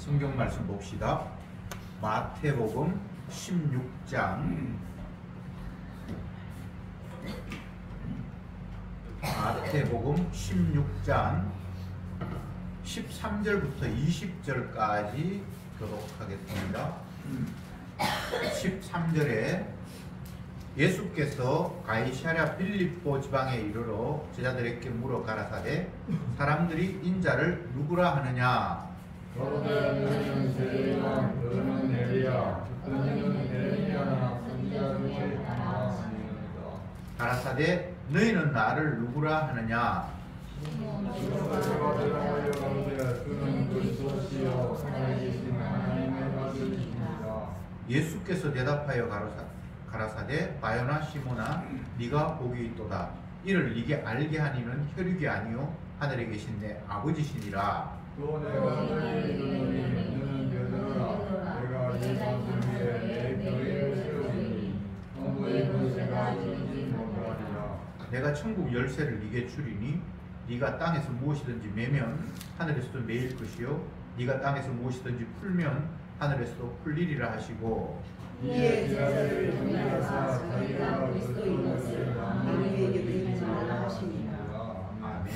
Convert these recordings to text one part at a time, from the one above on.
성경 말씀 봅시다. 마태복음 16장 마태복음 16장 13절부터 20절까지 교독하겠습니다. 13절에 예수께서 가이사랴 빌립보 지방에 이르러 제자들에게 물어 가라사대 사람들이 인자를 누구라 하느냐? 너는 세리야, 너는 엘리야, 너는 에레미야나 선지자 중에 하나 아니니까. 가라사대 너희는 나를 누구라 하느냐? 주께서 대답하여 가로되 그는 그리스도시요 살아계신 하나님의 아들이십니다. 예수께서 대답하여 가라사대 바요나 시모나 네가 복이 있도다. 이를 네게 알게 하니는 혈육이 아니요 하늘에 계신 내 아버지시니라. 또 내가 너희에게 이르노니 너는 베드로라. 내가 이 산들 위에 내 교회를 세우리니 너의 권세가 지지 못하리라. 내가 천국 열쇠를 네게 주리니 네가 땅에서 무엇이든지 매면 하늘에서도 매일 것이요 네가 땅에서 무엇이든지 풀면 하늘에서도 풀리리라 하시고 이에 제자들을 정리하사 자기가 그리스도인 것을 아무에게도 이르지 말라 하시니라. 아멘.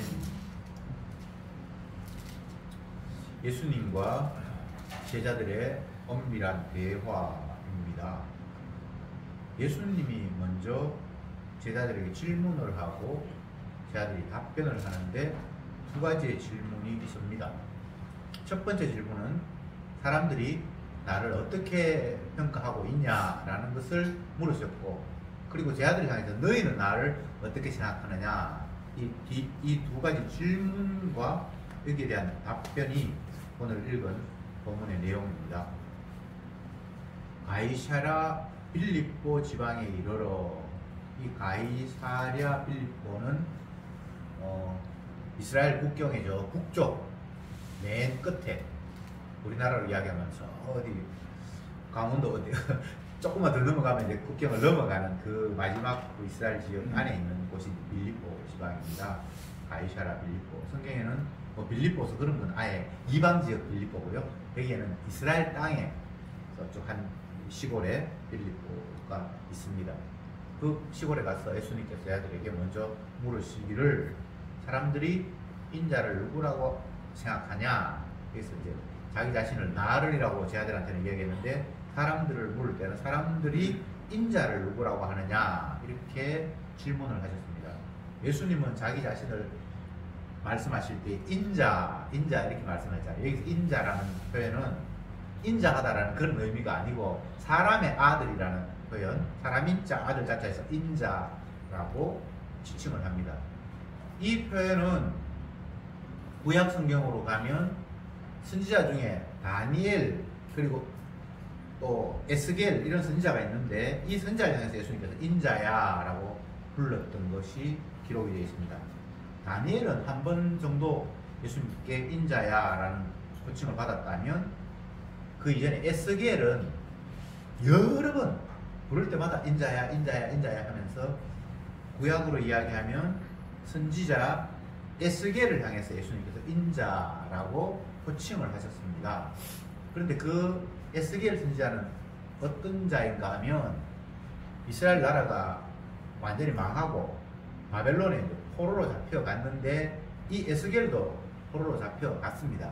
예수님과 제자들의 엄밀한 대화입니다. 예수님이 먼저 제자들에게 질문을 하고 제자들이 답변을 하는데 두 가지의 질문이 있습니다. 첫 번째 질문은 사람들이 나를 어떻게 평가하고 있냐라는 것을 물으셨고, 그리고 제자들이 향해서 너희는 나를 어떻게 생각하느냐, 이 두 가지 질문과 여기에 대한 답변이 오늘 읽은 본문의 내용입니다. 가이사랴 빌립보 지방에 이르러, 이 가이사랴 빌립보는 이스라엘 국경의 북쪽 맨 끝에, 우리나라로 이야기하면 어디 강원도 어디 조금만 더 넘어가면 이제 국경을 넘어가는 그 마지막 이스라엘 지역 안에 있는 곳이 빌립보 지방입니다. 가이사랴 빌립보. 성경에는 빌립보서 그런 건 아예 이방 지역 빌립보고요. 여기에는 이스라엘 땅에 저쪽 한 시골에 빌립보가 있습니다. 그 시골에 가서 예수님께서 제자들에게 먼저 물으시기를 사람들이 인자를 누구라고 생각하냐? 그래서 이제 자기 자신을 나를이라고 제자들한테는 이야기했는데, 사람들을 물을 때는 사람들이 인자를 누구라고 하느냐? 이렇게 질문을 하셨습니다. 예수님은 자기 자신을 말씀하실 때 인자 이렇게 말씀하셨잖아요. 여기서 인자라는 표현은 인자하다라는 그런 의미가 아니고 사람의 아들이라는 표현, 사람 인자 아들 자체에서 인자라고 지칭을 합니다. 이 표현은 구약 성경으로 가면 선지자 중에 다니엘 그리고 또 에스겔 이런 선지자가 있는데, 이 선지자를 향해서 예수님께서 인자야 라고 불렀던 것이 기록이 되어 있습니다. 다니엘은 한 번 정도 예수님께 인자야 라는 호칭을 받았다면, 그 이전에 에스겔은 여러 번 부를 때마다 인자야 하면서 구약으로 이야기하면 선지자 에스겔을 향해서 예수님께서 인자라고 호칭을 하셨습니다. 그런데 그 에스겔 선지자는 어떤 자인가 하면, 이스라엘 나라가 완전히 망하고 바벨론에 포로로 잡혀갔는데 이 에스겔도 포로로 잡혀갔습니다.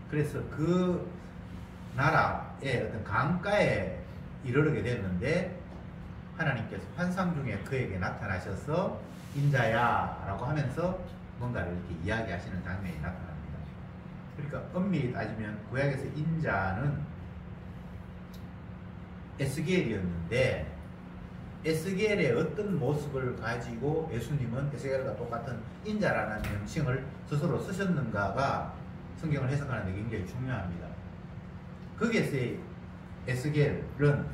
그래서 그 나라의 어떤 강가에 이르게 됐는데 하나님께서 환상 중에 그에게 나타나셔서 인자야 라고 하면서 뭔가를 이렇게 이야기하시는 장면이 나타납니다. 그러니까 엄밀히 따지면 구약에서 인자는 에스겔이었는데, 에스겔의 어떤 모습을 가지고 예수님은 에스겔과 똑같은 인자라는 명칭을 스스로 쓰셨는가가 성경을 해석하는 데 굉장히 중요합니다. 거기에서의 에스겔은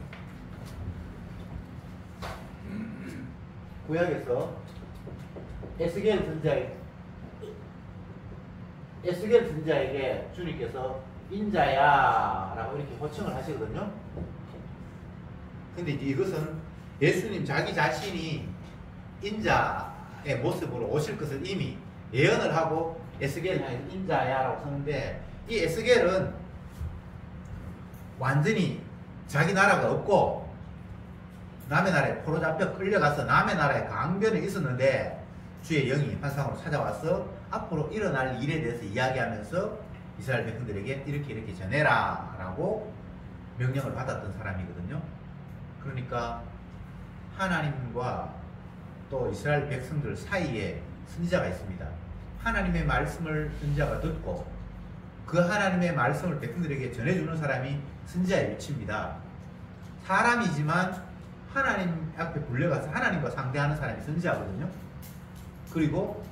구약에서 에스겔 선지자에게 주님께서 인자야 라고 이렇게 호칭을 하시거든요. 근데 이제 이것은 예수님 자기 자신이 인자의 모습으로 오실 것을 이미 예언을 하고 에스겔을 향해서 인자야 라고 썼는데, 이 에스겔은 완전히 자기 나라가 없고 남의 나라에 포로 잡혀 끌려가서 남의 나라에 강변에 있었는데 주의 영이 환상으로 찾아와서 앞으로 일어날 일에 대해서 이야기하면서 이스라엘 백성들에게 이렇게 전해라 라고 명령을 받았던 사람이거든요. 그러니까 하나님과 또 이스라엘 백성들 사이에 선지자가 있습니다. 하나님의 말씀을 선지자가 듣고 그 하나님의 말씀을 백성들에게 전해주는 사람이 선지자의 위치입니다. 사람이지만 하나님 앞에 불려가서 하나님과 상대하는 사람이 선지자거든요. 그리고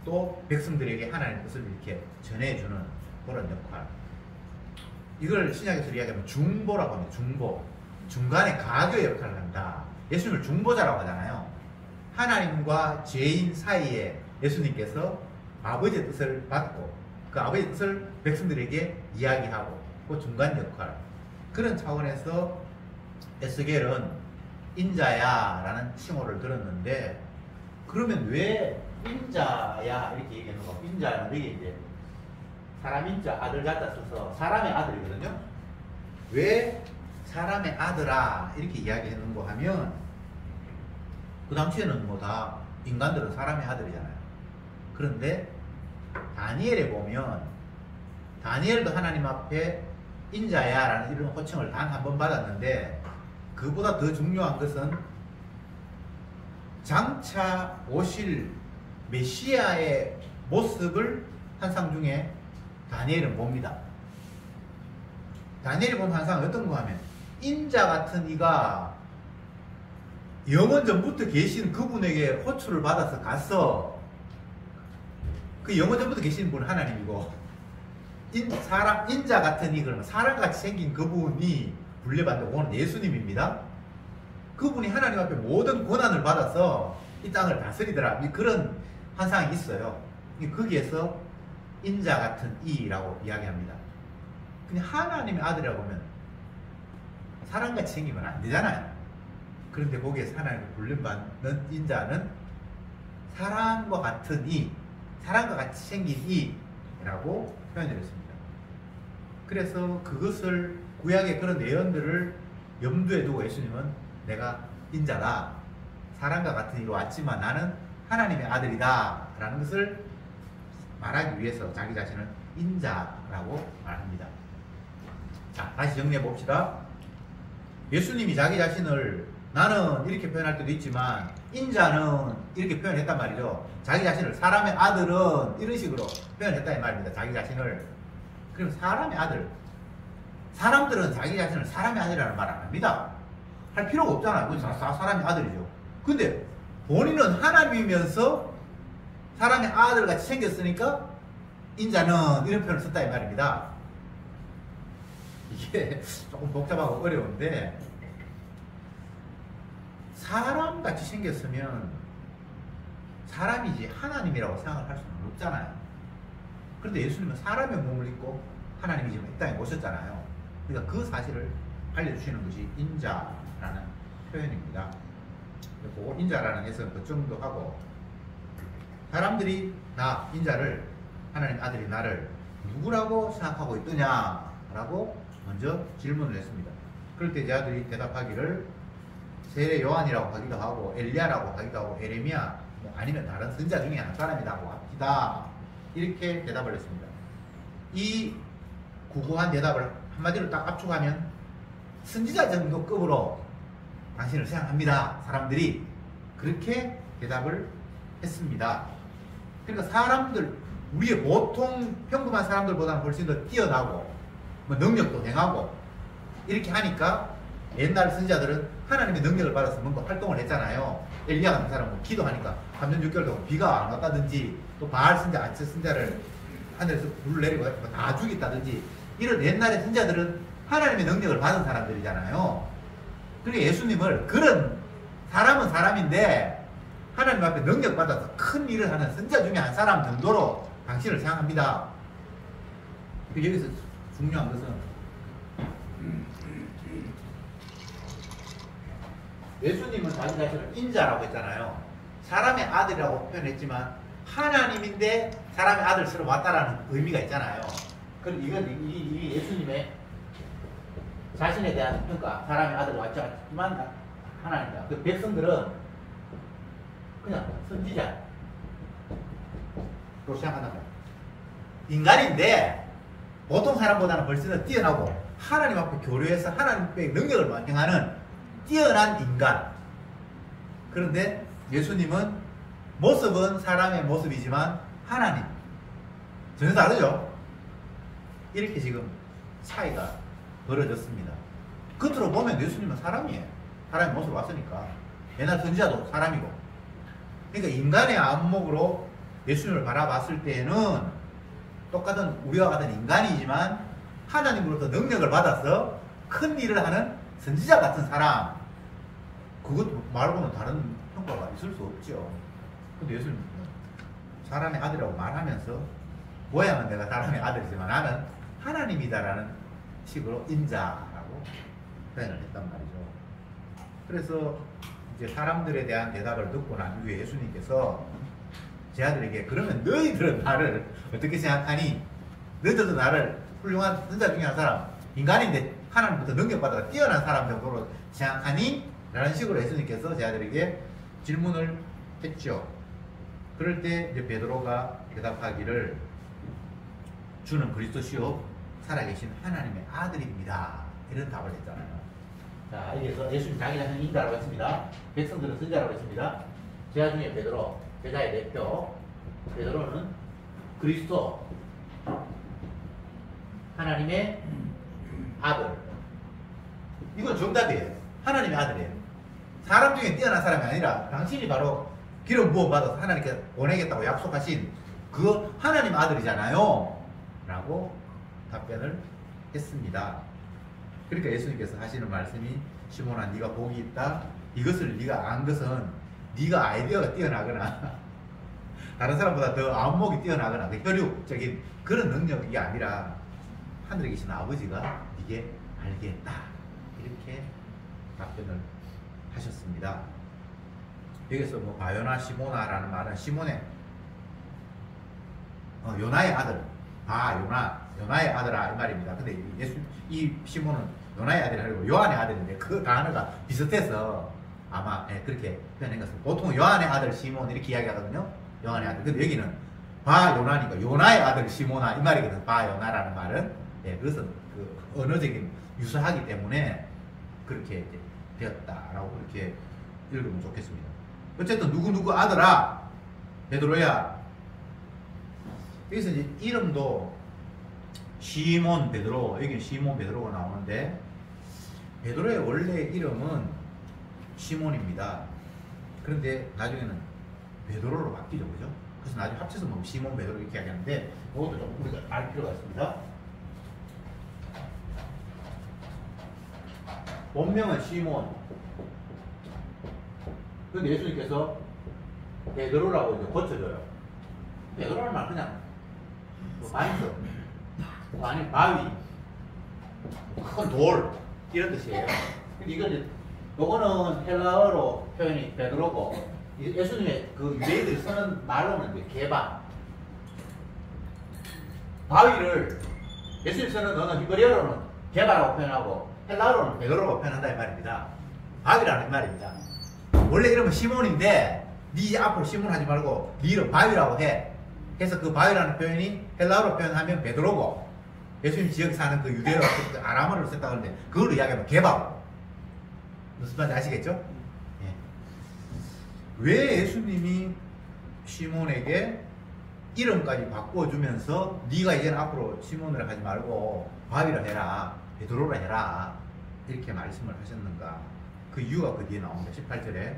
또 백성들에게 하나님의 뜻을 이렇게 전해주는 그런 역할. 이걸 신약에서 이야기하면 중보라고 합니다. 중보. 중간에 가교 역할을 한다. 예수님을 중보자라고 하잖아요. 하나님과 죄인 사이에 예수님께서 아버지의 뜻을 받고 그 아버지의 뜻을 백성들에게 이야기하고 그 중간 역할. 그런 차원에서 에스겔은 인자야 라는 칭호를 들었는데 그러면 왜 인자야 이렇게 얘기하는 거? 인자는 되게 이제 사람 인자 아들 갖다 써서 사람의 아들이거든요. 왜 사람의 아들아 이렇게 이야기하는 거 하면 그 당시에는 뭐 다 인간들은 사람의 아들이잖아요. 그런데 다니엘에 보면 다니엘도 하나님 앞에 인자야 라는 이런 호칭을 단 한 번 받았는데 그보다 더 중요한 것은 장차 오실 메시아의 모습을 환상 중에 다니엘은 봅니다. 다니엘이 본 환상은 어떤 거 하면 인자 같은 이가 영원 전부터 계신 그분에게 호출을 받아서 가서 그 영원 전부터 계신 분은 하나님이고 인자 같은 이 그러면 사람같이 생긴 그분이 불려받는 그건 예수님입니다. 그분이 하나님 앞에 모든 권한을 받아서 이 땅을 다스리더라. 그런 환상이 있어요. 거기에서 인자 같은 이라고 이야기합니다. 그냥 하나님의 아들이라고 하면 사람같이 생기면 안 되잖아요. 그런데 거기에서 하나님을 불림받는 인자는 사람과 같은 이, 사람과 같이 생긴 이라고 표현을 했습니다. 그래서 그것을 구약의 그런 내용들을 염두에 두고 예수님은 내가 인자다, 사람과 같은 이로 왔지만 나는 하나님의 아들이다 라는 것을 말하기 위해서 자기 자신을 인자라고 말합니다. 자, 다시 정리해 봅시다. 예수님이 자기 자신을 나는 이렇게 표현할 때도 있지만 인자는 이렇게 표현했단 말이죠. 자기 자신을 사람의 아들은 이런 식으로 표현했다 이 말입니다. 자기 자신을. 그럼 사람의 아들, 사람들은 자기 자신을 사람의 아들이라는 말 안 합니다. 할 필요가 없잖아요. 그건 사람의 아들이죠. 근데 본인은 하나님이면서 사람의 아들 같이 생겼으니까 인자는 이런 표현을 썼다 이 말입니다. 이게 조금 복잡하고 어려운데 사람같이 생겼으면 사람이지 하나님이라고 생각을 할 수는 없잖아요. 그런데 예수님은 사람의 몸을 입고 하나님이 지금 이 땅에 오셨잖아요. 그러니까 그 사실을 알려주시는 것이 인자라는 표현입니다. 그리고 인자라는 해석은 그 정도 하고 사람들이 나 인자를 하나님 아들이 나를 누구라고 생각하고 있더냐라고 먼저 질문을 했습니다. 그럴 때 제자들이 대답하기를 세례 요한이라고 하기도 하고 엘리야라고 하기도 하고 에레미야 아니면 다른 선지자 중에 한 사람이라고 합니다. 이렇게 대답을 했습니다. 이 구구한 대답을 한마디로 딱 압축하면 선지자 정도 급으로 당신을 생각합니다. 사람들이 그렇게 대답을 했습니다. 그러니까 사람들, 우리의 보통 평범한 사람들보다는 훨씬 더 뛰어나고 뭐 능력도 행하고 이렇게 하니까 옛날 선지자들은 하나님의 능력을 받아서 뭔가 활동을 했잖아요. 엘리야 같은 사람은 기도하니까 3년 6개월 동안 비가 안 왔다든지 또 바알 선지자, 아치 선지자를 하늘에서 불을 내리고 다 죽였다든지 이런 옛날의 선지자들은 하나님의 능력을 받은 사람들이잖아요. 그러니까 예수님을 그런 사람은 사람인데 하나님 앞에 능력 받아서 큰 일을 하는 선지자 중에 한 사람 정도로 당신을 생각합니다. 여기서 중요한 것은 예수님은 자기 자신을 인자라고 했잖아요. 사람의 아들이라고 표현했지만 하나님인데 사람의 아들처럼 왔다라는 의미가 있잖아요. 그럼 이건 이 예수님의 자신에 대한 평가, 사람의 아들 왔지만 하나님이다. 그 백성들은 그냥 선지자로 생각한단 말이야. 인간인데 보통 사람보다는 훨씬 뛰어나고 하나님 앞에 교류해서 하나님의 능력을 행하는 뛰어난 인간. 그런데 예수님은 모습은 사람의 모습이지만 하나님. 전혀 다르죠? 이렇게 지금 차이가 벌어졌습니다. 겉으로 보면 예수님은 사람이에요. 사람의 모습으로 왔으니까. 옛날 선지자도 사람이고. 그러니까 인간의 안목으로 예수님을 바라봤을 때에는 똑같은 우리와 같은 인간이지만 하나님으로부터 능력을 받아서 큰 일을 하는 선지자 같은 사람. 그것 말고는 다른 평가가 있을 수 없죠. 근데 예수님은 사람의 아들이라고 말하면서 모양은 내가 사람의 아들이지만 나는 하나님이다라는 식으로 인자라고 표현을 했단 말이죠. 그래서 이제 사람들에 대한 대답을 듣고 난 후에 예수님께서 제 아들에게 그러면 너희들은 나를 어떻게 생각하니? 너희들도 나를 훌륭한 선자 중에 한 사람, 인간인데 하나님부터 능력받아 뛰어난 사람 정도로 생각하니? 라는 식으로 예수님께서 제 아들에게 질문을 했죠. 그럴 때 이제 베드로가 대답하기를 주는 그리스도시요 살아계신 하나님의 아들입니다. 이런 답을 했잖아요. 자, 여기서 예수님 자기 자신을 인자라고 했습니다. 백성들은 선자라고 했습니다. 제자 중에 베드로, 제자의 대표 베드로는 그리스도 하나님의 아들. 이건 정답이에요. 하나님의 아들이에요. 사람 중에 뛰어난 사람이 아니라 당신이 바로 기름 부어 받아서 하나님께 보내겠다고 약속하신 그 하나님 아들이잖아요. 라고 답변을 했습니다. 그러니까 예수님께서 하시는 말씀이 시몬아 네가 복이 있다. 이것을 네가 안 것은 네가 아이디어가 뛰어나거나 다른 사람보다 더 안목이 뛰어나거나 혈육적인 그런 능력이 아니라 하늘에 계신 아버지가 네게 알게 했다. 이렇게 답변을 하셨습니다. 여기서 뭐 바요나 시모나라는 말은 시몬의 요나의 아들, 요나의 아들아 이 말입니다. 근데 이 시몬은 요나의 아들이 아니고 요한의 아들인데 그 단어가 비슷해서 아마 그렇게 표현한 것 같습니다. 보통 요한의 아들 시몬 이렇게 이야기하거든요. 요한의 아들. 근데 여기는 바요나니까 요나의 아들 시모나 이 말이거든. 바요나라는 말은 그것은 그 언어적인 유사하기 때문에 그렇게 되었다라고 그렇게 읽으면 좋겠습니다. 어쨌든 누구 아들아 베드로야. 여기서 이제 이름도 시몬 베드로, 여기 시몬 베드로가 나오는데 베드로의 원래 이름은 시몬입니다. 그런데 나중에는 베드로로 바뀌죠, 그죠? 그래서 나중에 합쳐서 뭐 시몬 베드로 이렇게 이야기하는데 그것도 좀 우리가 알 필요가 있습니다. 본명은 시몬. 근데 예수님께서 베드로라고 이제 고쳐줘요. 베드로라는 말 그냥 마이스, 아니 바위, 큰 돌 이런 뜻이에요. 근데 이건 요거는 헬라어로 표현이 베드로고 예수님의 그 유대인들이 쓰는 말로는 이제 개바. 바위를 예수님 쓰는 언어 히브리어로는 개바라고 표현하고 헬라어로는 베드로라고 표현한다 이 말입니다. 바위라는 말입니다. 원래 이름은 시몬인데 네 앞으로 시몬 하지 말고 네 이름 바위라고 해. 그래서 그 바위라는 표현이 헬라어로 표현하면 베드로고 예수님 지역에 사는 그 유대어 아람어를 썼다 그러는데 그걸로 이야기하면 개바고. 무슨 말인지 아시겠죠? 예. 왜 예수님이 시몬에게 이름까지 바꿔주면서 네가 이제는 앞으로 시몬을 하지 말고 바위라 해라, 베드로라 해라 이렇게 말씀을 하셨는가? 그 이유가 그 뒤에 나옵니다. 18절에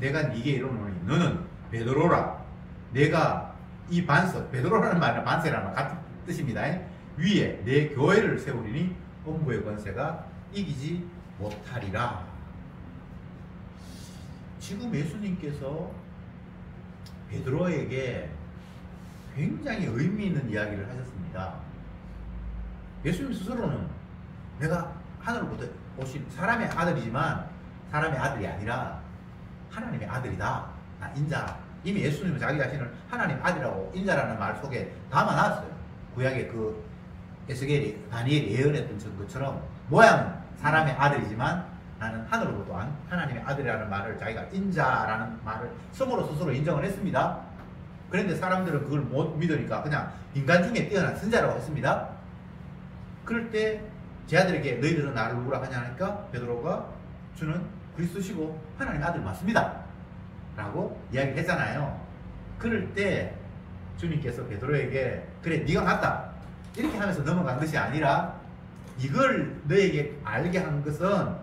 내가 네게 이르노니 너는 베드로라. 내가 이 반석, 베드로라는 말은 반석이라는 말 같은 뜻입니다. 위에 내 교회를 세우리니 음부의 권세가 이기지 못하리라. 지금 예수님께서 베드로에게 굉장히 의미 있는 이야기를 하셨습니다. 예수님 스스로는 내가 하늘로부터 오신 사람의 아들이지만 사람의 아들이 아니라 하나님의 아들이다. 나 인자. 이미 예수님은 자기 자신을 하나님 아들이라고 인자라는 말 속에 담아놨어요. 구약의 그 에스겔이 다니엘이 예언했던 것처럼 모양은 사람의 아들이지만 나는 하늘로부터 하나님의 아들이라는 말을 자기가 인자라는 말을 스스로 인정을 했습니다. 그런데 사람들은 그걸 못 믿으니까 그냥 인간 중에 뛰어난 선자라고 했습니다. 그럴 때 제 아들에게 너희들은 나를 누구라 하냐 하니까 베드로가 주는 그리스도시고 하나님 아들 맞습니다 라고 이야기를 했잖아요. 그럴 때 주님께서 베드로에게 그래 네가 맞다 이렇게 하면서 넘어간 것이 아니라 이걸 너에게 알게 한 것은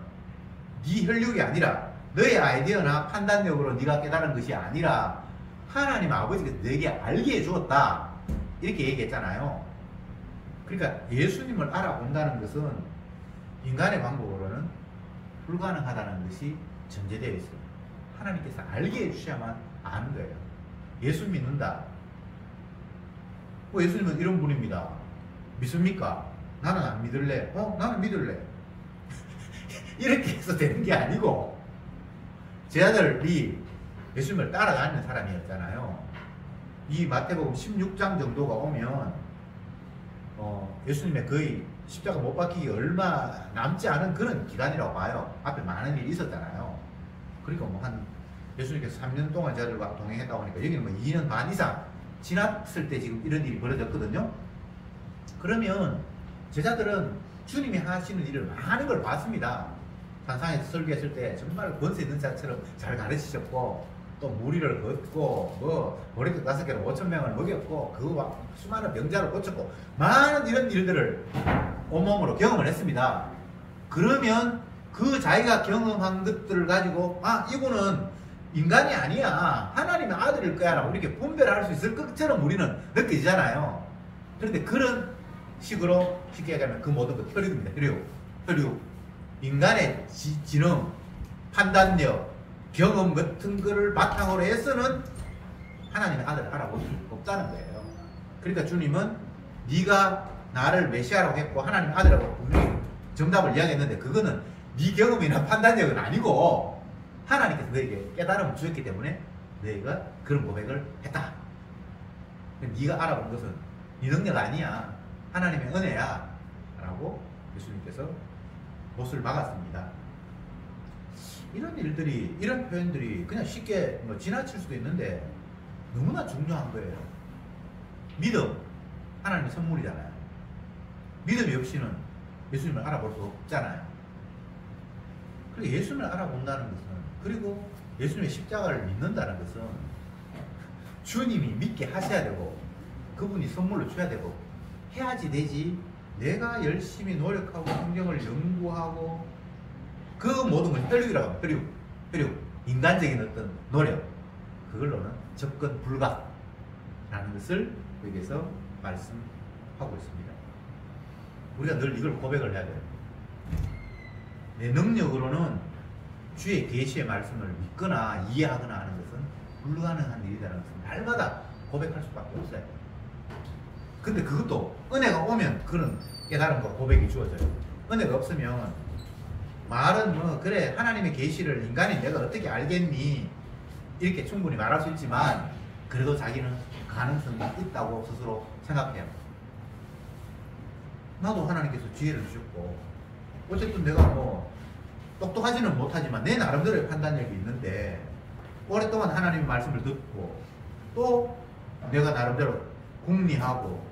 네 혈육이 아니라 너의 아이디어나 판단력으로 네가 깨달은 것이 아니라 하나님 아버지가 너에게 알게 해주었다 이렇게 얘기했잖아요. 그러니까 예수님을 알아본다는 것은 인간의 방법으로는 불가능하다는 것이 전제되어 있어요. 하나님께서 알게 해주셔야만 아는 거예요. 예수 믿는다. 예수님은 이런 분입니다. 믿습니까? 나는 안 믿을래. 나는 믿을래. 이렇게 해서 되는 게 아니고 제 아들이 예수님을 따라다니는 사람이었잖아요. 이 마태복음 16장 정도가 오면 예수님의 거의 십자가 못 박히기 얼마 남지 않은 그런 기간이라고 봐요. 앞에 많은 일이 있었잖아요. 그러니까 예수님께서 3년 동안 저들과 동행했다고 하니까 여기는 2년 반 이상 지났을 때 지금 이런 일이 벌어졌거든요. 그러면 제자들은 주님이 하시는 일을 많은 걸 봤습니다. 산상에서 설교했을 때 정말 권세 있는 자처럼 잘 가르치셨고 또 무리를 걷고 머리끝 5개로 5,000명을 먹였고 그 수많은 병자를 고쳤고 많은 이런 일들을 온몸으로 경험을 했습니다. 그러면 그 자기가 경험한 것들을 가지고 이분은 인간이 아니야 하나님의 아들일 거야 라고 이렇게 분별할 수 있을 것처럼 우리는 느껴지잖아요. 그런데 그런 식으로 쉽게 얘기하면 그 모든 것 혈육입니다. 혈육 인간의 지능, 판단력, 경험 같은 거를 바탕으로 해서는 하나님의 아들을 알아볼 수 없다는 거예요. 그러니까 주님은 네가 나를 메시아라고 했고 하나님의 아들이라고 분명히 정답을 이야기했는데 그거는 네 경험이나 판단력은 아니고 하나님께서 너에게 깨달음을 주셨기 때문에 너희가 그런 고백을 했다. 네가 알아본 것은 네 능력 아니야. 하나님의 은혜야 라고 예수님께서 못을 막았습니다. 이런 일들이, 이런 표현들이 그냥 쉽게 지나칠 수도 있는데 너무나 중요한 거예요. 믿음, 하나님의 선물이잖아요. 믿음이 없이는 예수님을 알아볼 수 없잖아요. 그리고 예수님을 알아본다는 것은, 그리고 예수님의 십자가를 믿는다는 것은 주님이 믿게 하셔야 되고 그분이 선물로 줘야 되고 해야지 되지, 내가 열심히 노력하고 성경을 연구하고 그 모든 건 혈육이라고 합니다. 혈육. 인간적인 어떤 노력. 그걸로는 접근 불가라는 것을 여기서 말씀하고 있습니다. 우리가 늘 이걸 고백을 해야 돼요. 내 능력으로는 주의 계시의 말씀을 믿거나 이해하거나 하는 것은 불가능한 일이라는 것을 날마다 고백할 수밖에 없어요. 근데 그것도 은혜가 오면 그런 깨달음과 고백이 주어져요. 은혜가 없으면 말은 그래 하나님의 계시를 인간인 내가 어떻게 알겠니 이렇게 충분히 말할 수 있지만 그래도 자기는 가능성이 있다고 스스로 생각해요. 나도 하나님께서 지혜를 주셨고 어쨌든 내가 똑똑하지는 못하지만 내 나름대로의 판단력이 있는데 오랫동안 하나님의 말씀을 듣고 또 내가 나름대로 궁리하고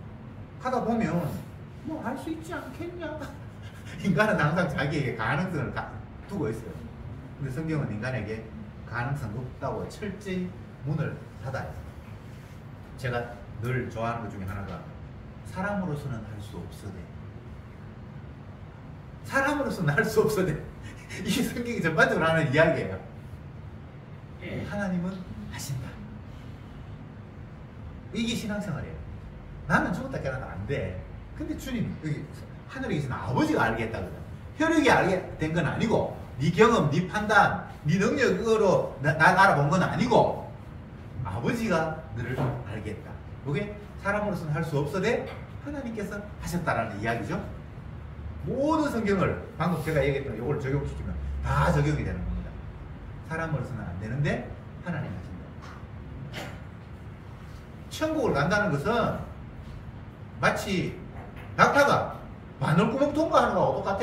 하다 보면 알 수 있지 않겠냐. 인간은 항상 자기에게 가능성을 두고 있어요. 근데 성경은 인간에게 가능성 없다고 철저히 문을 닫아요. 제가 늘 좋아하는 것 중에 하나가 사람으로서는 할 수 없으되, 사람으로서는 할 수 없으되 이게 성경이 전반적으로 하는 이야기예요. 하나님은 하신다. 이게 신앙생활이에요. 나는 죽었다 깨어나도 안 돼. 근데 주님 여기 하늘에 계신 아버지가 알게 했다 그래요. 혈육이 알게 된 건 아니고 네 경험, 네 판단, 네 능력으로 날 알아본 건 아니고 아버지가 너를 알게 했다. 이게 사람으로서는 할 수 없어도 하나님께서 하셨다라는 이야기죠. 모든 성경을 방금 제가 얘기했던 이걸 적용시키면 다 적용이 되는 겁니다. 사람으로서는 안 되는데 하나님 하신다. 천국을 간다는 것은 마치 낙타가 바늘구멍 통과하는 거하고 똑같아.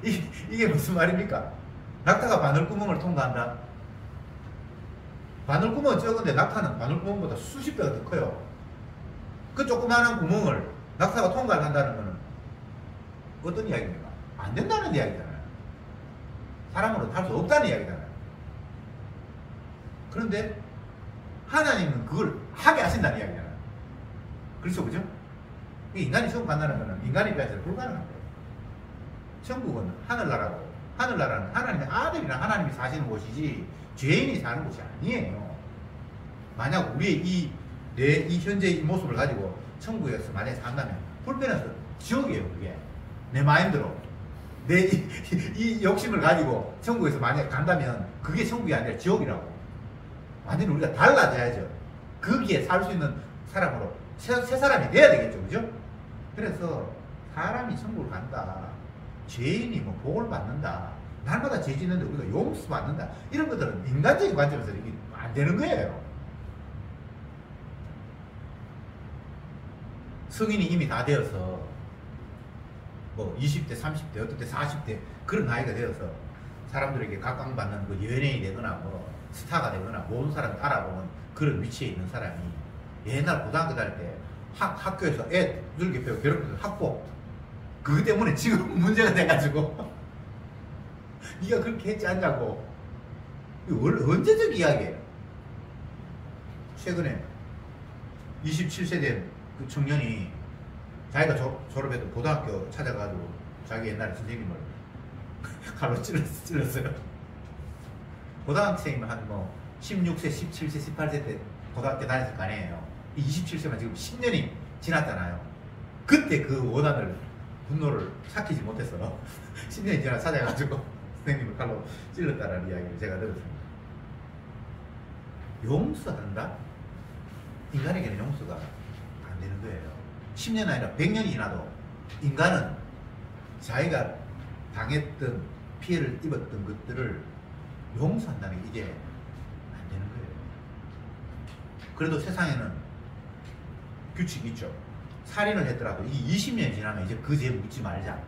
이게 무슨 말입니까? 낙타가 바늘구멍을 통과한다? 바늘구멍은 적은데 낙타는 바늘구멍보다 수십 배가 더 커요. 그 조그마한 구멍을 낙타가 통과를 한다는 것은 어떤 이야기입니까? 안 된다는 이야기잖아요. 사람으로 탈 수 없다는 이야기잖아요. 그런데 하나님은 그걸 하게 하신다는 이야기잖아요. 그렇죠, 그죠? 인간이 천국 간다는 것은 인간의 입장에서 불가능한 거예요. 천국은 하늘나라고, 하늘나라는 하나님의 아들이랑 하나님이 사시는 곳이지 죄인이 사는 곳이 아니에요. 만약 우리의 이 현재의 이 모습을 가지고 천국에서 만약에 산다면 불편해서 지옥이에요. 그게 내 마인드로 내 이 욕심을 가지고 천국에서 만약에 간다면 그게 천국이 아니라 지옥이라고. 완전히 우리가 달라져야죠. 거기에 살 수 있는 사람으로 새 사람이 돼야 되겠죠. 그죠? 그래서 사람이 천국을 간다, 죄인이 뭐 복을 받는다, 날마다 죄 짓는데 우리가 용서 받는다, 이런 것들은 인간적인 관점에서 이게 안 되는 거예요. 성인이 이미 다 되어서 뭐 20대, 30대, 어떨 때 40대 그런 나이가 되어서 사람들에게 각광받는 그 연예인이 되거나 뭐 스타가 되거나 모든 사람 알아보는 그런 위치에 있는 사람이 옛날 고등학교 다닐 때 학교에서 애 늘게 배워 괴롭히는 학폭 그것 때문에 지금 문제가 돼가지고 네가 그렇게 했지 않냐고. 이거 언제적 이야기예요. 최근에 27세 된 그 청년이 자기가 졸업해도 고등학교 찾아가지고 자기 옛날에 선생님을 칼로 찔렀어요. 고등학생이면 한 뭐 16세, 17세, 18세 때 고등학교 다녔을 거 아니에요. 27세만 지금 10년이 지났잖아요. 그때 그 원한을, 분노를 삭히지 못해서 10년이 지나 찾아가지고 선생님을 칼로 찔렀다라는 이야기를 제가 들었습니다. 용서한다? 인간에게는 용서가 안 되는 거예요. 10년 아니라 100년이 지나도 인간은 자기가 당했던 피해를 입었던 것들을 용서한다는 게 이게 안 되는 거예요. 그래도 세상에는 규칙이 있죠. 살인을 했더라도 이 20년이 지나면 이제 그 죄 묻지 말자.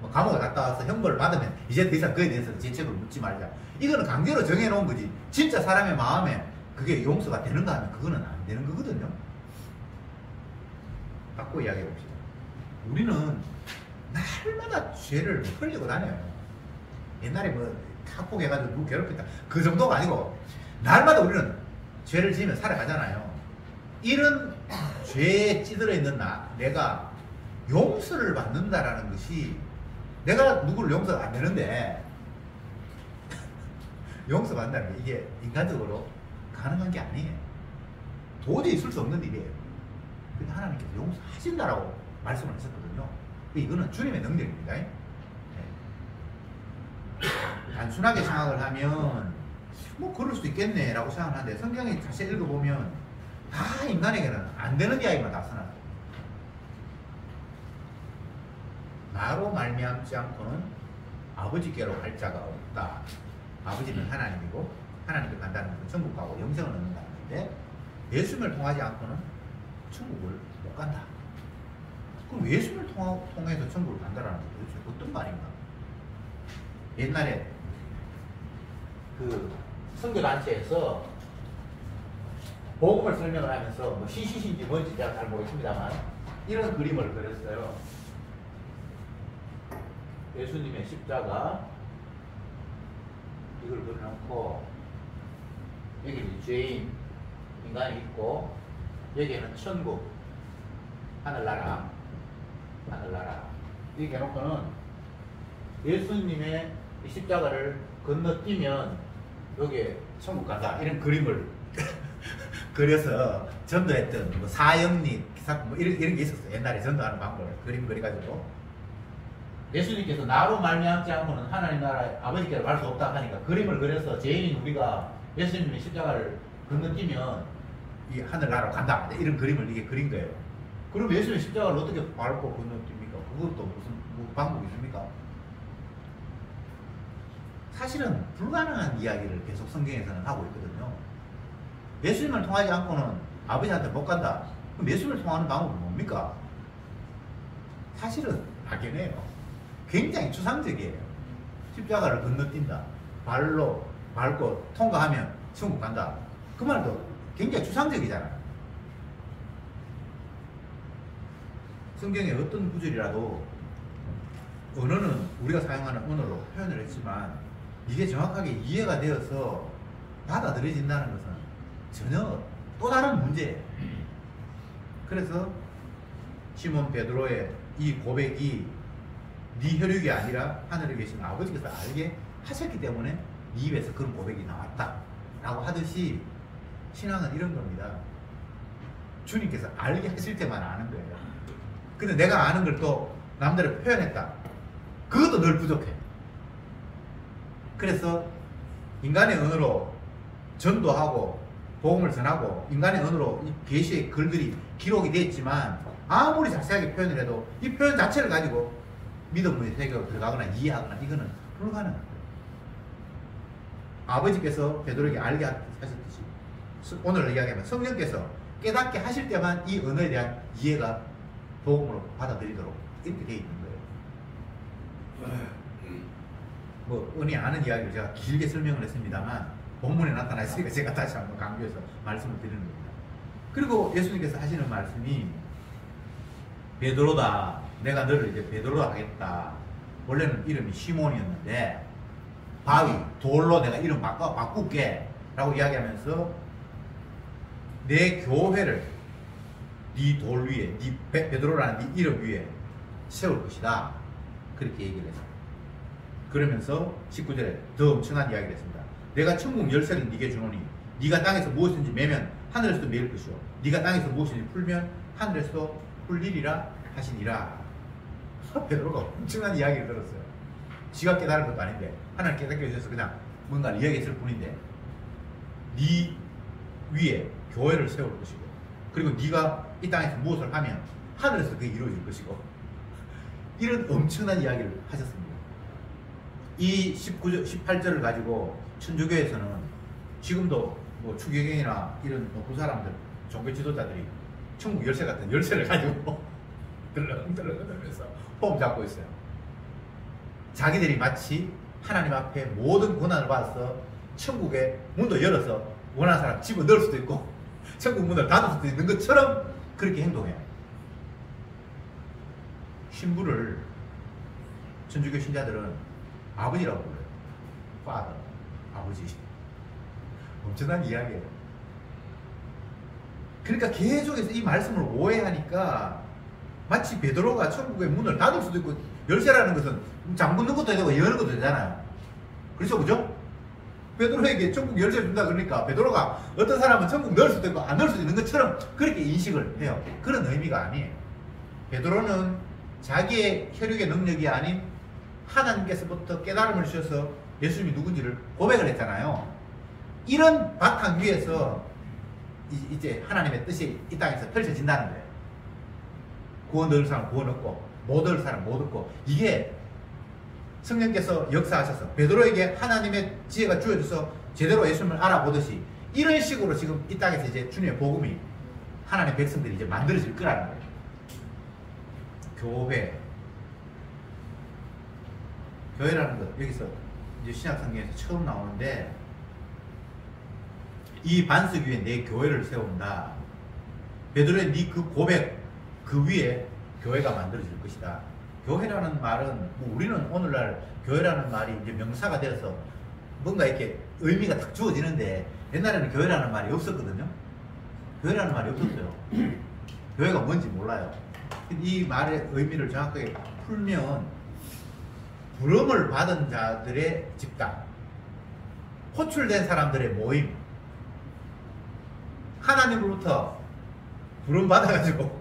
뭐 감옥에 갔다 와서 형벌을 받으면 이제 더 이상 그에 대해서 죄책을 묻지 말자. 이거는 강제로 정해놓은 거지. 진짜 사람의 마음에 그게 용서가 되는가 하면 그거는 안 되는 거거든요. 바꿔 이야기해 봅시다. 우리는 날마다 죄를 흘리고 다녀요. 옛날에 뭐 학폭해가지고 누구 괴롭혔다 그 정도가 아니고 날마다 우리는 죄를 지으면 살아가잖아요. 이런 죄에 찌들어 있는 내가 용서를 받는다라는 것이, 내가 누구를 용서 안 되는데 용서 받는다는 게 이게 인간적으로 가능한 게 아니에요. 도저히 있을 수 없는 일이에요. 근데 하나님께서 용서하신다라고 말씀을 하셨거든요. 이거는 주님의 능력입니다. 네. 단순하게 생각을 하면 뭐 그럴 수도 있겠네 라고 생각을 하는데 성경에 자세히 읽어보면 다 인간에게는 안 되는 이야기만 나타나요. 나로 말미암지 않고는 아버지께로 갈 자가 없다. 아버지는 하나님이고 하나님께 간다는 것은 천국 가고 영생을 얻는다는 건데, 예수님을 통하지 않고는 천국을 못 간다. 그럼 예수님을 통해서 천국을 간다라는 게 도대체 어떤 말인가? 옛날에 그 선교단체에서 복음을 설명을 하면서 뭐 시시신지 뭔지 제가 잘 모르겠습니다만 이런 그림을 그렸어요. 예수님의 십자가 이걸 그려놓고 여기는 죄인 인간이 있고 여기에는 천국 하늘나라 이렇게 해놓고는 예수님의 이 십자가를 건너뛰면 여기에 천국 간다 이런 그림을 그려서 전도했던 뭐 사형리 뭐 이런 게 있었어요. 옛날에 전도하는 방법을 그림 그려가지고 예수님께서 나로 말미암지 않고는 하나님 나라에 아버지께로 갈 수 없다 하니까 그림을 그려서 죄인인 우리가 예수님의 십자가를 건너뛰면 이 하늘나라로 간다 이런 그림을 이게 그린 거예요. 그럼 예수님의 십자가를 어떻게 밟고 건너뜁니까? 그것도 무슨 방법이 있습니까? 사실은 불가능한 이야기를 계속 성경에서는 하고 있거든요. 예수님을 통하지 않고는 아버지한테 못 간다. 그럼 예수님을 통하는 방법은 뭡니까? 사실은 막연해요. 굉장히 추상적이에요. 십자가를 건너뛴다. 발로 밟고 통과하면 천국 간다. 그 말도 굉장히 추상적이잖아요. 성경의 어떤 구절이라도 언어는 우리가 사용하는 언어로 표현을 했지만 이게 정확하게 이해가 되어서 받아들여진다는 것은 전혀 또 다른 문제예요. 그래서 시몬 베드로의 이 고백이 네 혈육이 아니라 하늘에 계신 아버지께서 알게 하셨기 때문에 네 입에서 그런 고백이 나왔다 라고 하듯이 신앙은 이런 겁니다. 주님께서 알게 하실 때만 아는 거예요. 근데 내가 아는 걸 또 남들에 표현했다. 그것도 늘 부족해. 그래서 인간의 언어로 전도하고 복음을 전하고 인간의 언어로 이 계시의 글들이 기록이 되어 있지만 아무리 자세하게 표현을 해도 이 표현 자체를 가지고 믿음의 세계로 들어가거나 이해하거나 이거는 불가능한 거예요. 아버지께서 베드로에게 알게 하셨듯이 오늘 이야기하면 성령께서 깨닫게 하실 때만 이 언어에 대한 이해가 복음으로 받아들이도록 이렇게 되어 있는 거예요. 뭐 은희 아는 이야기를 제가 길게 설명을 했습니다만 본문에 나타나 있으니까 제가 다시 한번 강조해서 말씀을 드리는 겁니다. 그리고 예수님께서 하시는 말씀이 베드로다. 내가 너를 이제 베드로로 하겠다. 원래는 이름이 시몬이었는데 바위, 돌로 내가 이름 바꿀게 라고 이야기하면서 내 교회를 네 돌 위에, 네 베드로라는 네 이름 위에 세울 것이다. 그렇게 얘기를 했어요. 그러면서 19절에 더 엄청난 이야기를 했습니다. 내가 천국 열쇠를 네게 주노니 네가 땅에서 무엇인지 매면 하늘에서도 매일 것이요 네가 땅에서 무엇인지 풀면 하늘에서도 풀리리라 하시니라. 베드로가 엄청난 이야기를 들었어요. 지가 깨달은 것도 아닌데 하나님 깨닫게 해주셔서 그냥 뭔가를 이야기했을 뿐인데 네 위에 교회를 세울 것이고 그리고 네가 이 땅에서 무엇을 하면 하늘에서 그게 이루어질 것이고 이런 엄청난 이야기를 하셨습니다. 이 19절, 18절을 가지고 천주교에서는 지금도 뭐 추기경이나 이런 높은 사람들, 종교 지도자들이 천국 열쇠 같은 열쇠를 가지고 들렁들렁거리면서 호흡 잡고 있어요. 자기들이 마치 하나님 앞에 모든 권한을 받아서 천국의 문도 열어서 원하는 사람 집어넣을 수도 있고 천국 문을 닫을 수도 있는 것처럼 그렇게 행동해요. 신부를 천주교 신자들은 아버지라고 불러요. Father, 아버지. 엄청난 이야기예요. 그러니까 계속해서 이 말씀을 오해하니까 마치 베드로가 천국의 문을 닫을 수도 있고 열쇠라는 것은 잠그는 것도 되고 여는 것도 되잖아요. 그렇죠? 그죠? 베드로에게 천국 열쇠 준다 그러니까 베드로가 어떤 사람은 천국 넣을 수도 있고 안 넣을 수도 있는 것처럼 그렇게 인식을 해요. 그런 의미가 아니에요. 베드로는 자기의 혈육의 능력이 아닌 하나님께서부터 깨달음을 주셔서 예수님이 누군지를 고백을 했잖아요. 이런 바탕 위에서 이제 하나님의 뜻이 이 땅에서 펼쳐진다는 거예요. 구원 얻을 사람 구원 얻고 못 얻을 사람 못 얻고 이게 성령께서 역사하셔서 베드로에게 하나님의 지혜가 주어져서 제대로 예수님을 알아보듯이 이런 식으로 지금 이 땅에서 이제 주님의 복음이 하나님의 백성들이 이제 만들어질 거라는 거예요. 교회라는 것 여기서 이제 신약성경에서 처음 나오는데 이 반석 위에 내 교회를 세운다. 베드로의 네 그 고백 그 위에 교회가 만들어질 것이다. 교회라는 말은 뭐 우리는 오늘날 교회라는 말이 이제 명사가 되어서 뭔가 이렇게 의미가 딱 주어지는데 옛날에는 교회라는 말이 없었거든요. 교회라는 말이 없었어요. 교회가 뭔지 몰라요. 이 말의 의미를 정확하게 풀면 부름을 받은 자들의 집단, 호출된 사람들의 모임, 하나님으로부터 부름받아가지고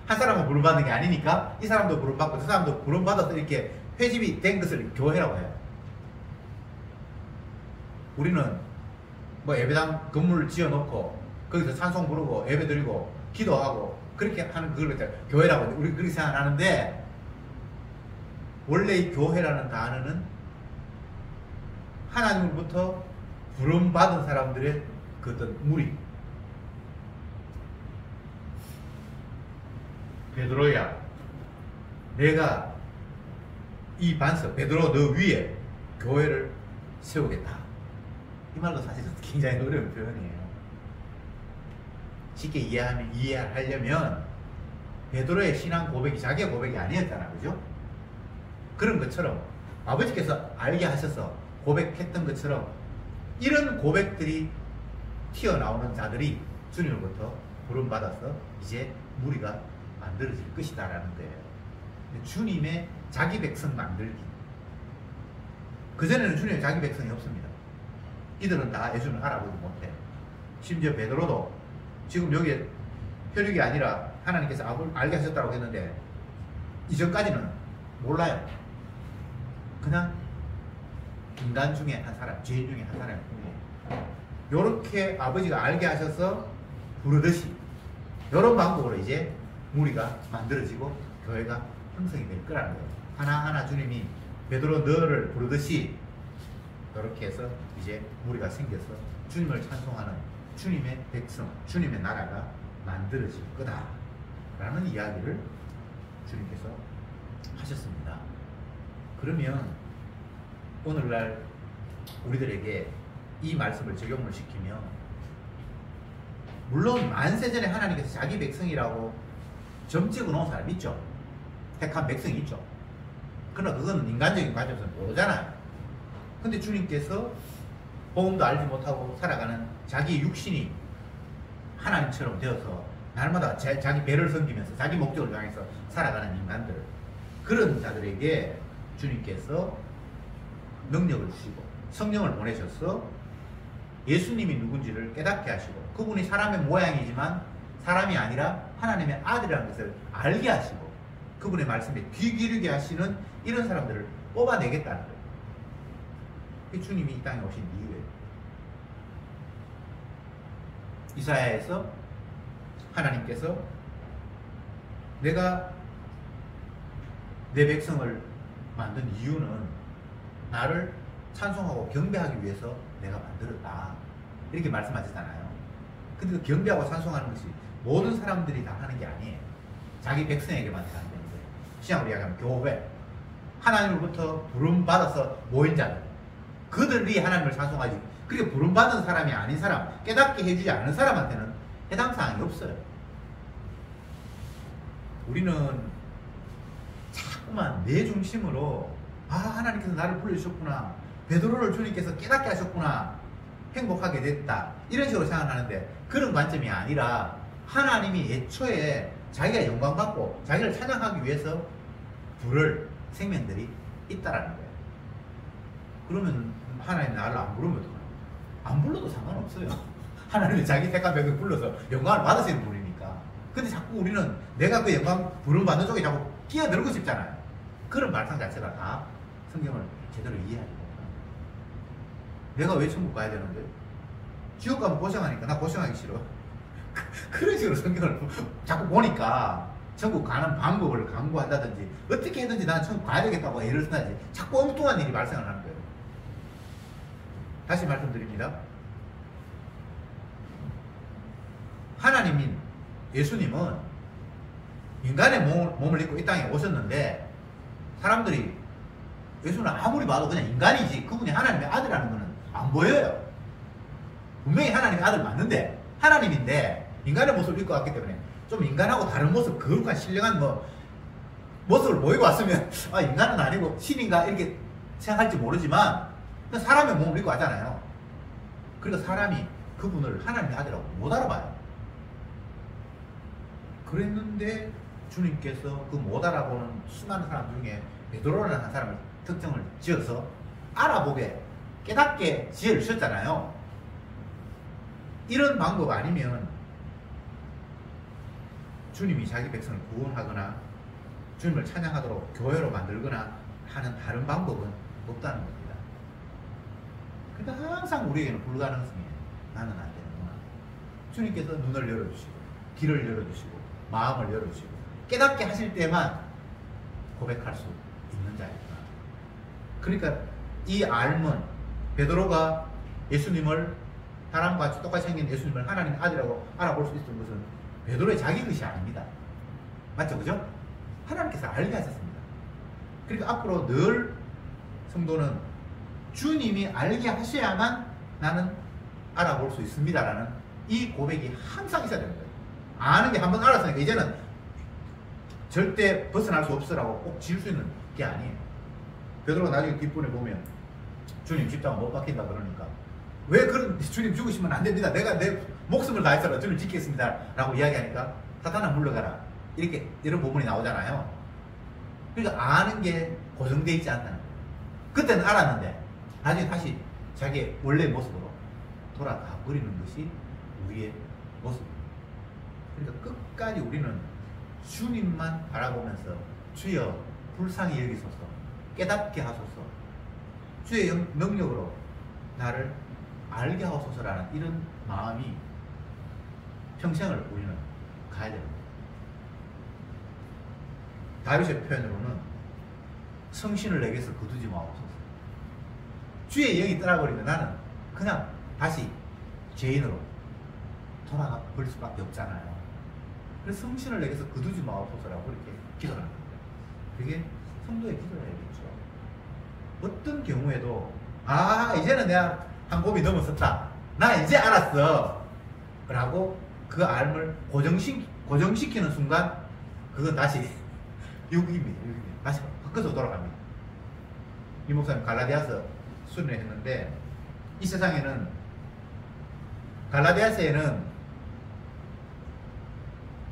한 사람은 부름받는 게 아니니까 이 사람도 부름받고 저 사람도 부름받아서 이렇게 회집이 된 것을 교회라고 해요. 우리는 뭐 예배당 건물을 지어놓고 거기서 찬송 부르고 예배 드리고 기도하고 그렇게 하는 그걸 교회라고 우리 그렇게 생각하는데 원래 이 교회라는 단어는 하나님으로부터 부름받은 사람들의 그 어떤 무리. 베드로야, 내가 이 반석 베드로 너 위에 교회를 세우겠다. 이 말도 사실은 굉장히 어려운 표현이에요. 쉽게 이해하려면 베드로의 신앙 고백이 자기의 고백이 아니었잖아, 그죠? 그런 것처럼 아버지께서 알게 하셔서 고백했던 것처럼 이런 고백들이 튀어나오는 자들이 주님으로부터 부름받아서 이제 무리가 만들어질 것이다 라는 거예요. 주님의 자기 백성 만들기. 그전에는 주님의 자기 백성이 없습니다. 이들은 다 예수를 알아보지 못해. 심지어 베드로도 지금 여기에 혈육이 아니라 하나님께서 알게 하셨다고 했는데 이전까지는 몰라요. 그냥 인간 중에 한 사람, 죄인 중에 한 사람일 뿐이에요. 요렇게 아버지가 알게 하셔서 부르듯이 이런 방법으로 이제 무리가 만들어지고 교회가 형성이 될 거라는 거예요. 하나하나 주님이 베드로 너를 부르듯이 이렇게 해서 이제 무리가 생겨서 주님을 찬송하는 주님의 백성, 주님의 나라가 만들어질 거다 라는 이야기를 주님께서 하셨습니다. 그러면 오늘날 우리들에게 이 말씀을 적용을 시키면, 물론 만세전에 하나님께서 자기 백성이라고 점 찍어 놓은 사람 있죠. 택한 백성이 있죠. 그러나 그건 인간적인 관점에서는 모르잖아요. 근데 주님께서 복음도 알지 못하고 살아가는 자기 육신이 하나님처럼 되어서 날마다 자기 배를 섬기면서 자기 목적을 향해서 살아가는 인간들, 그런 자들에게 주님께서 능력을 주시고 성령을 보내셔서 예수님이 누군지를 깨닫게 하시고, 그분이 사람의 모양이지만 사람이 아니라 하나님의 아들이라는 것을 알게 하시고 그분의 말씀에 귀 기르게 하시는 이런 사람들을 뽑아내겠다는 거예요. 그 주님이 이 땅에 오신 이유예요. 이사야에서 하나님께서 내가 내 백성을 만든 이유는 나를 찬송하고 경배하기 위해서 내가 만들었다, 이렇게 말씀하셨잖아요. 근데 그 경배하고 찬송하는 것이 모든 사람들이 다 하는 게 아니에요. 자기 백성에게만 하는 거예요. 신약으로 이야기하면 교회, 하나님으로부터 부름받아서 모인 자들, 그들이 하나님을 찬송하지, 그렇게 부름받은 사람이 아닌 사람, 깨닫게 해주지 않은 사람한테는 해당 사항이 없어요. 우리는 자꾸만 내 중심으로 하나님께서 나를 불러주셨구나, 베드로를 주님께서 깨닫게 하셨구나, 행복하게 됐다, 이런 식으로 생각하는데, 그런 관점이 아니라 하나님이 애초에 자기가 영광받고 자기를 찬양하기 위해서 부를 생명들이 있다라는 거예요. 그러면 하나님 나를 안 부르면 어떡하나? 안 불러도 상관없어요. 하나님이 자기 택한 백을 불러서 영광을 받으시는 분이니까. 근데 자꾸 우리는 내가 그 영광 부름 받는 쪽에 자꾸 끼어들고 싶잖아요. 그런 말상 자체가 다 성경을 제대로 이해하지 못합니다. 내가 왜 천국 가야 되는데? 지옥 가면 고생하니까 나 고생하기 싫어. 그런 식으로 성경을 자꾸 보니까 천국 가는 방법을 강구한다든지 어떻게 해든지 나는 천국 가야 되겠다고 애를 쓰나지 자꾸 엉뚱한 일이 발생을 하는 거예요. 다시 말씀드립니다. 하나님인 예수님은 인간의 몸을 입고 이 땅에 오셨는데, 사람들이 예수는 아무리 봐도 그냥 인간이지 그분이 하나님의 아들이라는 거는 안 보여요. 분명히 하나님의 아들 맞는데, 하나님인데 인간의 모습을 입고 왔기 때문에 좀 인간하고 다른 모습, 거룩한 신령한 모습을 보이고 왔으면 인간은 아니고 신인가 이렇게 생각할지 모르지만 사람의 몸을 입고 왔잖아요. 그러니까 사람이 그분을 하나님의 아들이라고 못 알아봐요. 그랬는데 주님께서 그 못 알아보는 수많은 사람 중에 베드로라는 한 사람을 특정을 지어서 알아보게, 깨닫게 지혜를 주셨잖아요. 이런 방법 아니면 주님이 자기 백성을 구원하거나 주님을 찬양하도록 교회로 만들거나 하는 다른 방법은 없다는 겁니다. 그러니까 항상 우리에게는 불가능성이에요. 나는 안 되는구나. 주님께서 눈을 열어주시고 길을 열어주시고 마음을 열어주시고 깨닫게 하실 때만 고백할 수 있는 자이구나. 그러니까 이 알문, 베드로가 예수님을, 사람과 같이 똑같이 생긴 예수님을 하나님의 아들이라고 알아볼 수 있었던 것은 베드로의 자기 것이 아닙니다. 맞죠? 그죠? 하나님께서 알게 하셨습니다. 그러니까 앞으로 늘 성도는 주님이 알게 하셔야만 나는 알아볼 수 있습니다라는 이 고백이 항상 있어야 되는 거예요. 아는 게 한번 알았으니까 이제는 절대 벗어날 수 없으라고 꼭 지을 수 있는 게 아니에요. 베드로가 나중에 뒷부분에 보면 주님 십자가 못 박힌다 그러니까 왜 그런 주님 죽으시면 안 됩니다. 내가 내 목숨을 다해서 주님 지키겠습니다 라고 이야기하니까 사탄아 물러가라 이렇게 이런 부분이 나오잖아요. 그러니까 아는 게 고정되어 있지 않다는 거예요. 그때는 알았는데 나중에 다시 자기의 원래 모습으로 돌아가 버리는 것이 우리의 모습입니다. 그러니까 끝까지 우리는 주님만 바라보면서 주여 불쌍히 여기소서 깨닫게 하소서 주의 능력으로 나를 알게 하소서라는 이런 마음이 평생을 우리는 가야 됩니다. 다윗의 표현으로는 성신을 내게서 거두지 마옵소서. 주의 영이 떠나버리면 나는 그냥 다시 죄인으로 돌아가 버릴 수밖에 없잖아요. 그래서 성신을 내게서 거두지 마옵소서라고 이렇게 기도를 합니다. 그게 성도의 기도해야겠죠. 어떤 경우에도 이제는 내가 한 곱이 넘었었다. 나 이제 알았어. 라고 그 알을 고정시키는 순간 그건 다시 육입니다. 다시 바꿔서 돌아갑니다. 이 목사님 갈라디아서 수련회 했는데 이 세상에는 갈라디아서에는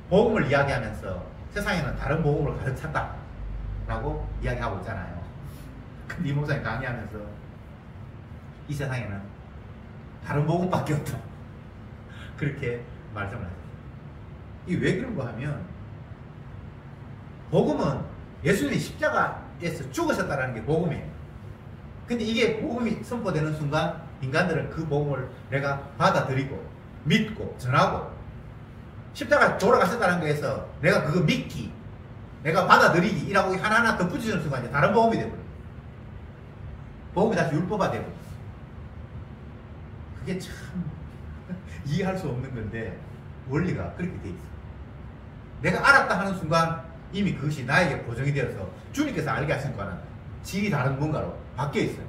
복음을 이야기하면서 세상에는 다른 복음을 가르쳤다 라고 이야기하고 있잖아요. 근데 이 목사님 강의하면서 이 세상에는 다른 복음밖에 없다 그렇게 말씀을 하셨어요. 이게 왜 그런 거 하면 복음은 예수님이 십자가에서 죽으셨다는 게 복음이에요. 근데 이게 복음이 선포되는 순간 인간들은 그 복음을 내가 받아들이고 믿고 전하고 십자가 돌아가셨다는 거에서 내가 그거 믿기 내가 받아들이기 이라고 하나하나 덧붙이는 순간 이제 다른 복음이 되버려요. 복음이 다시 율법화 되버려요. 그게 참 이해할 수 없는 건데 원리가 그렇게 돼 있어요. 내가 알았다 하는 순간 이미 그것이 나에게 고정이 되어서 주님께서 알게 하신 거는 질이 다른 뭔가로 바뀌어 있어요.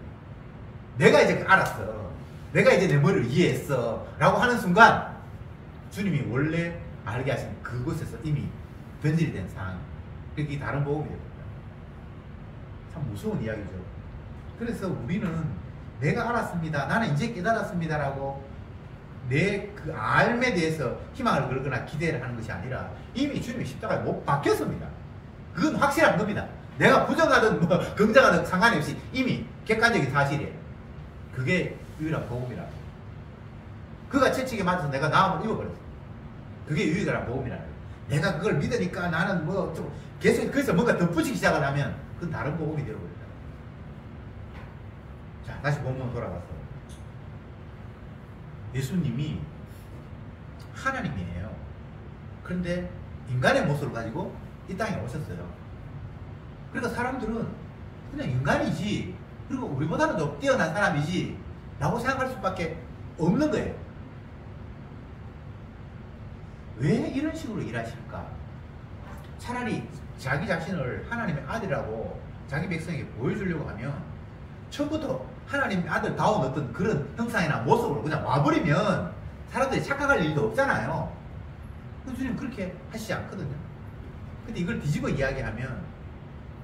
내가 이제 알았어. 내가 이제 내 머리를 이해했어. 라고 하는 순간 주님이 원래 알게 하신 그곳에서 이미 변질이 된 상황이에요. 그게 다른 복음이 됩니다. 참 무서운 이야기죠. 그래서 우리는 내가 알았습니다. 나는 이제 깨달았습니다. 라고 내 그 알에 대해서 희망을 걸거나 기대를 하는 것이 아니라 이미 주님이 십자가에 못 박혔습니다. 그건 확실한 겁니다. 내가 부정하든 뭐 긍정하든 상관이 없이 이미 객관적인 사실이에요. 그게 유일한 복음이라. 그가 채찍에 맞아서 내가 나음을 입어버렸어. 그게 유일한 복음이라. 내가 그걸 믿으니까 나는 뭐 좀 계속 그래서 뭔가 덧붙이기 시작을 하면 그건 다른 복음이 되어버린다. 자, 다시 본문 돌아가서 예수님이 하나님이에요. 그런데 인간의 모습을 가지고 이 땅에 오셨어요. 그러니까 사람들은 그냥 인간이지, 그리고 우리보다는 더 뛰어난 사람이지 라고 생각할 수밖에 없는 거예요. 왜 이런 식으로 일하실까? 차라리 자기 자신을 하나님의 아들이라고 자기 백성에게 보여주려고 하면 처음부터 하나님의 아들다운 어떤 그런 형상이나 모습으로 그냥 와버리면 사람들이 착각할 일도 없잖아요. 주님 그렇게 하시지 않거든요. 근데 이걸 뒤집어 이야기하면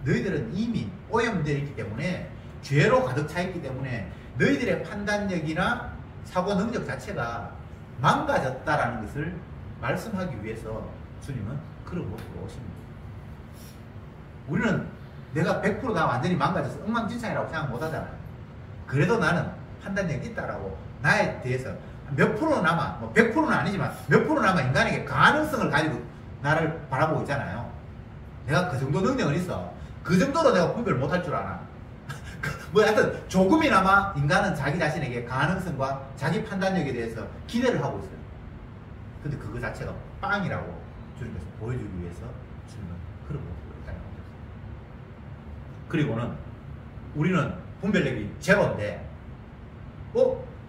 너희들은 이미 오염되어 있기 때문에 죄로 가득 차 있기 때문에 너희들의 판단력이나 사고 능력 자체가 망가졌다라는 것을 말씀하기 위해서 주님은 그런 모습으로 오십니다. 우리는 내가 100% 다 완전히 망가져서 엉망진창이라고 생각 못 하잖아요. 그래도 나는 판단력이 있다라고 나에 대해서 몇 프로나마, 뭐 100%는 아니지만 몇 프로나마 인간에게 가능성을 가지고 나를 바라보고 있잖아요. 내가 그 정도 능력은 있어. 그 정도로 내가 분별 못 할 줄 아나. 뭐 하여튼 조금이나마 인간은 자기 자신에게 가능성과 자기 판단력에 대해서 기대를 하고 있어요. 근데 그거 자체가 빵이라고 주님께서 보여주기 위해서 주님은 그런 모습으로 있다는 거죠. 그리고는 우리는 분별력이 제로인데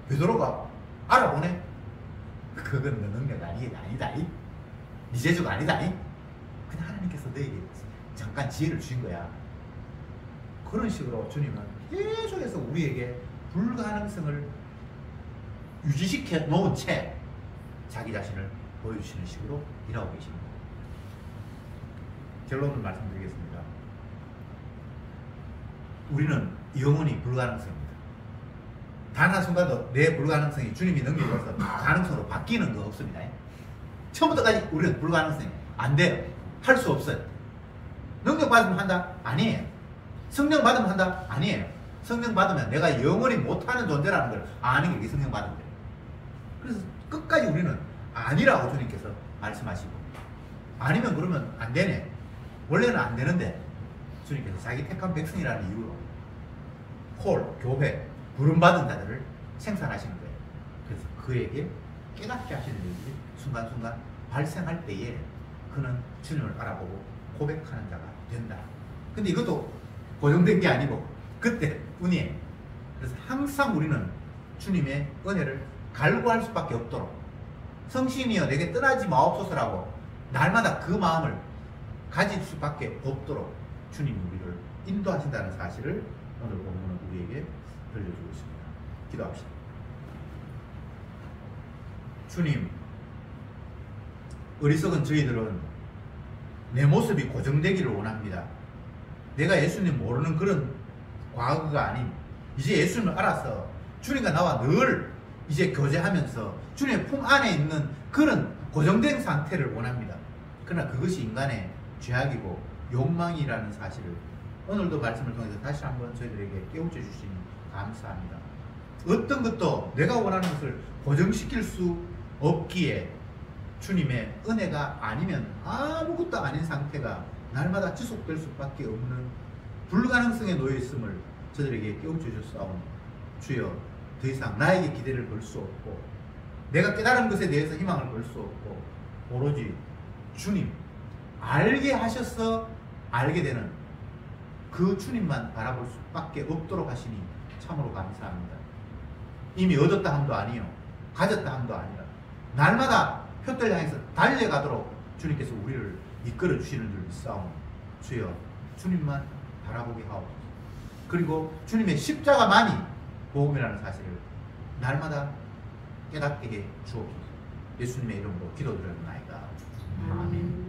베드로가 알아보네? 그건 너 능력 아니다. 네 재주가 아니다. 그냥 하나님께서 너에게 잠깐 지혜를 주신 거야. 그런 식으로 주님은 계속해서 우리에게 불가능성을 유지시켜 놓은 채 자기 자신을 보여주시는 식으로 일하고 계십니다. 결론을 말씀드리겠습니다. 우리는 영원히 불가능성입니다. 단 한순간도 내 불가능성이 주님이 넘겨줘서 가능성으로 바뀌는 거 없습니다. 처음부터까지 우리는 불가능성이 안 돼요. 할 수 없어요. 능력 받으면 한다? 아니에요. 성령 받으면 한다? 아니에요. 성령 받으면 내가 영원히 못하는 존재라는 걸 아는 게 성령 받은 거예요. 그래서 끝까지 우리는 아니라고 주님께서 말씀하시고, 아니면 그러면 안 되네. 원래는 안 되는데 주님께서 자기 택한 백성이라는 이유로 콜, 교회, 부름받은 자들을 생산하시는 거예요. 그래서 그에게 깨닫게 하시는 일이 순간순간 발생할 때에 그는 주님을 알아보고 고백하는 자가 된다. 근데 이것도 고정된 게 아니고 그때 뿐이에요. 그래서 항상 우리는 주님의 은혜를 갈구할 수밖에 없도록, 성신이여 내게 떠나지 마옵소서라고 날마다 그 마음을 가질 수밖에 없도록 주님이 우리를 인도하신다는 사실을 오늘 본문은 우리에게 들려주고 있습니다. 기도합시다. 주님, 어리석은 저희들은 내 모습이 고정되기를 원합니다. 내가 예수님 모르는 그런 과거가 아닌, 이제 예수님을 알아서 주님과 나와 늘 이제 교제하면서 주님의 품 안에 있는 그런 고정된 상태를 원합니다. 그러나 그것이 인간의 죄악이고 욕망이라는 사실을 오늘도 말씀을 통해서 다시 한번 저희들에게 깨우쳐 주시니 감사합니다. 어떤 것도 내가 원하는 것을 고정시킬 수 없기에 주님의 은혜가 아니면 아무것도 아닌 상태가 날마다 지속될 수밖에 없는 불가능성에 놓여 있음을 저들에게 깨우쳐 주셨사오니 주여, 더 이상 나에게 기대를 걸 수 없고 내가 깨달은 것에 대해서 희망을 걸 수 없고 오로지 주님, 알게 하셔서 알게 되는 그 주님만 바라볼 수밖에 없도록 하시니 참으로 감사합니다. 이미 얻었다 함도 아니요, 가졌다 함도 아니라 날마다 표대를 향해서 달려가도록 주님께서 우리를 이끌어 주시는 줄 믿사오니 주여, 주님만 바라보게 하옵소서. 그리고 주님의 십자가만이 복음이라는 사실을 날마다 깨닫게 해 주옵소서. 예수님의 이름으로 기도드렸나이다. 아멘.